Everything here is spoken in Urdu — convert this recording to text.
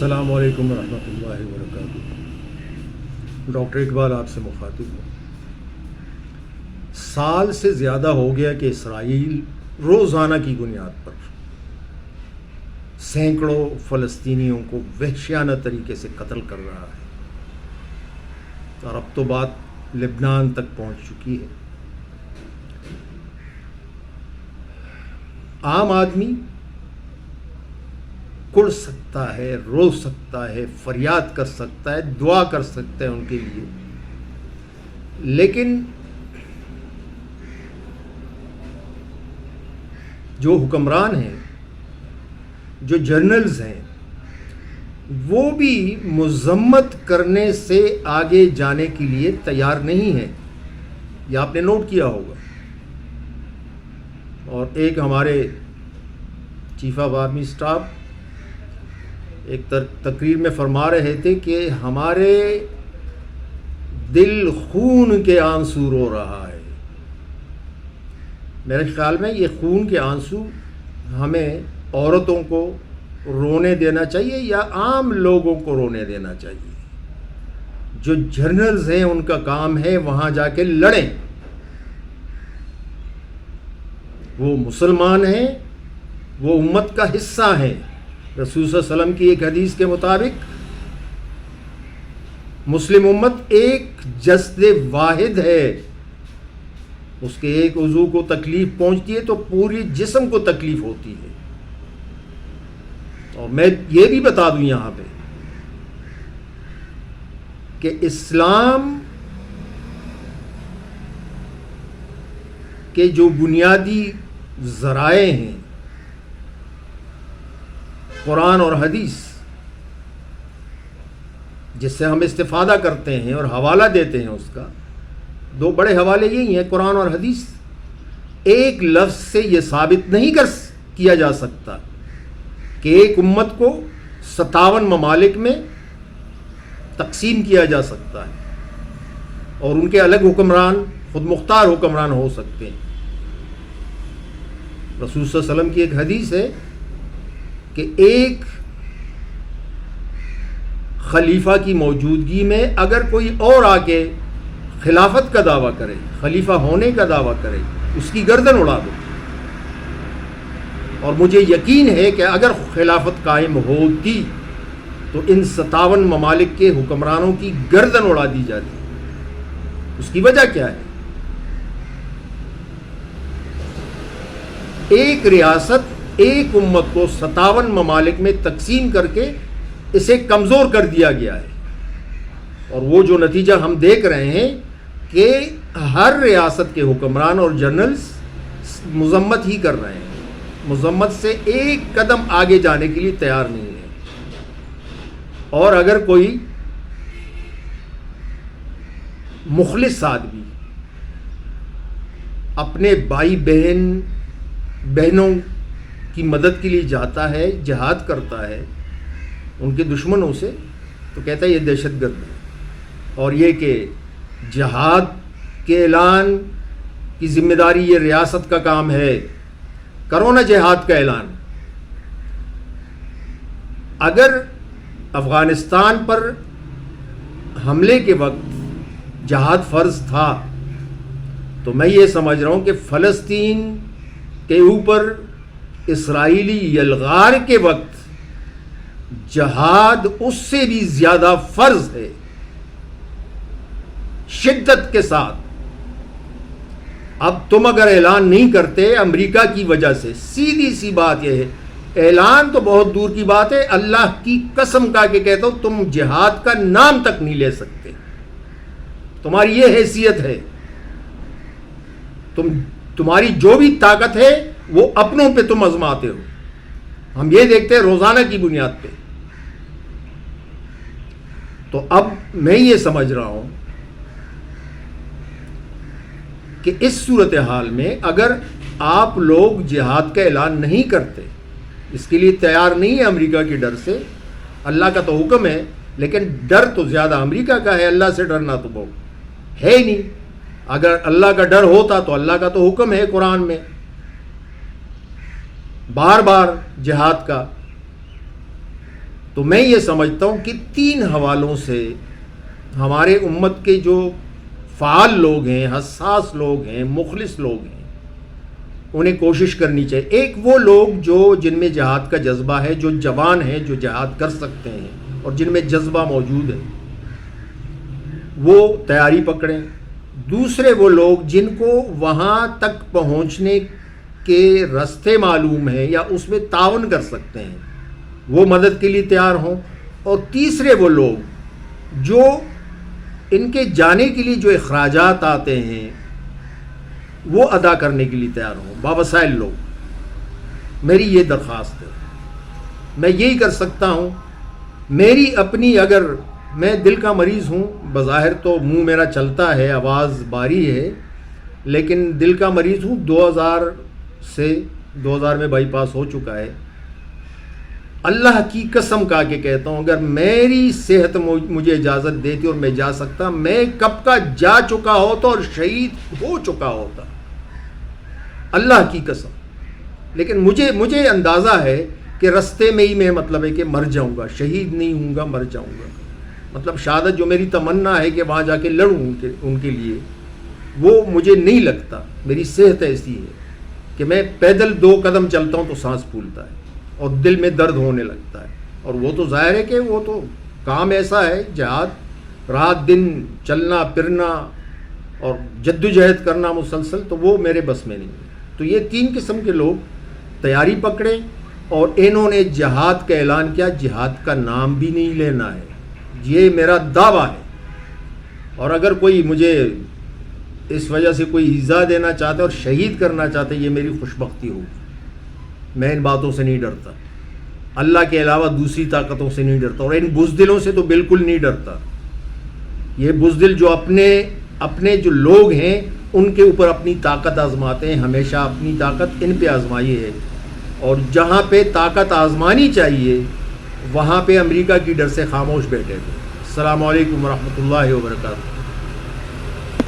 السلام علیکم ورحمۃ اللہ وبرکاتہ۔ ڈاکٹر اقبال آپ سے مخاطب ہوں۔ سال سے زیادہ ہو گیا کہ اسرائیل روزانہ کی بنیاد پر سینکڑوں فلسطینیوں کو وحشیانہ طریقے سے قتل کر رہا ہے، اور اب تو بات لبنان تک پہنچ چکی ہے۔ عام آدمی کڑ سکتا ہے، رو سکتا ہے، فریاد کر سکتا ہے، دعا کر سکتا ہے ان کے لیے، لیکن جو حکمران ہیں، جو جنرلز ہیں، وہ بھی مذمت کرنے سے آگے جانے کے لیے تیار نہیں ہیں۔ یہ آپ نے نوٹ کیا ہوگا۔ اور ایک ہمارے چیف آف آرمی اسٹاف ایک تقریر میں فرما رہے تھے کہ ہمارے دل خون کے آنسو رو رہا ہے۔ میرے خیال میں یہ خون کے آنسو ہمیں عورتوں کو رونے دینا چاہیے یا عام لوگوں کو رونے دینا چاہیے۔ جو جنرلز ہیں ان کا کام ہے وہاں جا کے لڑیں۔ وہ مسلمان ہیں، وہ امت کا حصہ ہیں۔ رسول صلی اللہ علیہ وسلم کی ایک حدیث کے مطابق مسلم امت ایک جسد واحد ہے۔ اس کے ایک عضو کو تکلیف پہنچتی ہے تو پوری جسم کو تکلیف ہوتی ہے۔ اور میں یہ بھی بتا دوں یہاں پہ کہ اسلام کے جو بنیادی ذرائع ہیں، قرآن اور حدیث، جس سے ہم استفادہ کرتے ہیں اور حوالہ دیتے ہیں، اس کا دو بڑے حوالے یہی ہیں، قرآن اور حدیث۔ ایک لفظ سے یہ ثابت نہیں کیا جا سکتا کہ ایک امت کو 57 ممالک میں تقسیم کیا جا سکتا ہے اور ان کے الگ حکمران، خود مختار حکمران ہو سکتے ہیں۔ رسول صلی اللہ علیہ وسلم کی ایک حدیث ہے کہ ایک خلیفہ کی موجودگی میں اگر کوئی اور آ کے خلافت کا دعویٰ کرے، خلیفہ ہونے کا دعویٰ کرے، اس کی گردن اڑا دو۔ اور مجھے یقین ہے کہ اگر خلافت قائم ہوتی تو ان 57 ممالک کے حکمرانوں کی گردن اڑا دی جاتی۔ اس کی وجہ کیا ہے؟ ایک ریاست، ایک امت کو 57 ممالک میں تقسیم کر کے اسے کمزور کر دیا گیا ہے۔ اور وہ جو نتیجہ ہم دیکھ رہے ہیں کہ ہر ریاست کے حکمران اور جنرلز مذمت ہی کر رہے ہیں، مذمت سے ایک قدم آگے جانے کے لیے تیار نہیں ہے۔ اور اگر کوئی مخلص آدمی اپنے بھائی بہنوں کی مدد کے لیے جاتا ہے، جہاد کرتا ہے ان کے دشمنوں سے، تو کہتا ہے یہ دہشت گرد ہے۔ اور یہ کہ جہاد کے اعلان کی ذمہ داری یہ ریاست کا کام ہے، کرو نا جہاد کا اعلان۔ اگر افغانستان پر حملے کے وقت جہاد فرض تھا تو میں یہ سمجھ رہا ہوں کہ فلسطین کے اوپر اسرائیلی یلغار کے وقت جہاد اس سے بھی زیادہ فرض ہے، شدت کے ساتھ۔ اب تم اگر اعلان نہیں کرتے امریکہ کی وجہ سے، سیدھی سی بات یہ ہے، اعلان تو بہت دور کی بات ہے، اللہ کی قسم کھا کے کہتا ہوں تم جہاد کا نام تک نہیں لے سکتے۔ تمہاری یہ حیثیت ہے، تمہاری جو بھی طاقت ہے وہ اپنوں پہ تم آزماتے ہو۔ ہم یہ دیکھتے ہیں روزانہ کی بنیاد پہ۔ تو اب میں یہ سمجھ رہا ہوں کہ اس صورتحال میں اگر آپ لوگ جہاد کا اعلان نہیں کرتے، اس کے لیے تیار نہیں ہے امریکہ کے ڈر سے، اللہ کا تو حکم ہے لیکن ڈر تو زیادہ امریکہ کا ہے، اللہ سے ڈرنا تو بہت ہے ہی نہیں۔ اگر اللہ کا ڈر ہوتا تو اللہ کا تو حکم ہے قرآن میں بار بار جہاد کا، تو میں یہ سمجھتا ہوں کہ 3 حوالوں سے ہمارے امت کے جو فعال لوگ ہیں، حساس لوگ ہیں، مخلص لوگ ہیں، انہیں کوشش کرنی چاہیے۔ ایک وہ لوگ جن میں جہاد کا جذبہ ہے، جو جوان ہیں، جو جہاد کر سکتے ہیں اور جن میں جذبہ موجود ہے، وہ تیاری پکڑیں۔ دوسرے وہ لوگ جن کو وہاں تک پہنچنے کے راستے معلوم ہیں یا اس میں تعاون کر سکتے ہیں، وہ مدد کے لیے تیار ہوں۔ اور تیسرے وہ لوگ جو ان کے جانے کے لیے جو اخراجات آتے ہیں وہ ادا کرنے کے لیے تیار ہوں، باوسائل لوگ۔ میری یہ درخواست ہے، میں یہی کر سکتا ہوں۔ میری اپنی، اگر میں دل کا مریض ہوں، بظاہر تو منہ میرا چلتا ہے، آواز باری ہے، لیکن دل کا مریض ہوں۔ 2000 میں بائی پاس ہو چکا ہے۔ اللہ کی قسم کھا کے کہتا ہوں، اگر میری صحت مجھے اجازت دیتی اور میں جا سکتا، میں کب کا جا چکا ہوتا اور شہید ہو چکا ہوتا، اللہ کی قسم۔ لیکن مجھے اندازہ ہے کہ رستے میں ہی میں مطلب ہے کہ مر جاؤں گا، شہید نہیں ہوں گا، مر جاؤں گا۔ مطلب شہادت جو میری تمنا ہے کہ وہاں جا کے لڑوں ان کے لیے، وہ مجھے نہیں لگتا۔ میری صحت ایسی ہے کہ میں پیدل 2 قدم چلتا ہوں تو سانس پھولتا ہے اور دل میں درد ہونے لگتا ہے۔ اور وہ تو ظاہر ہے کہ وہ تو کام ایسا ہے، جہاد، رات دن چلنا پھرنا اور جدوجہد کرنا مسلسل، تو وہ میرے بس میں نہیں ہے۔ تو یہ 3 قسم کے لوگ تیاری پکڑیں، اور انہوں نے جہاد کا اعلان کیا، جہاد کا نام بھی نہیں لینا ہے، یہ میرا دعویٰ ہے۔ اور اگر کوئی مجھے اس وجہ سے کوئی ایذا دینا چاہتا ہے اور شہید کرنا چاہتا ہے، یہ میری خوشبختی ہوگی۔ میں ان باتوں سے نہیں ڈرتا، اللہ کے علاوہ دوسری طاقتوں سے نہیں ڈرتا، اور ان بزدلوں سے تو بالکل نہیں ڈرتا۔ یہ بزدل جو اپنے جو لوگ ہیں ان کے اوپر اپنی طاقت آزماتے ہیں، ہمیشہ اپنی طاقت ان پہ آزمائی ہے، اور جہاں پہ طاقت آزمانی چاہیے وہاں پہ امریکہ کی ڈر سے خاموش بیٹھے تھے۔ السلام علیکم ورحمۃ اللہ وبرکاتہ۔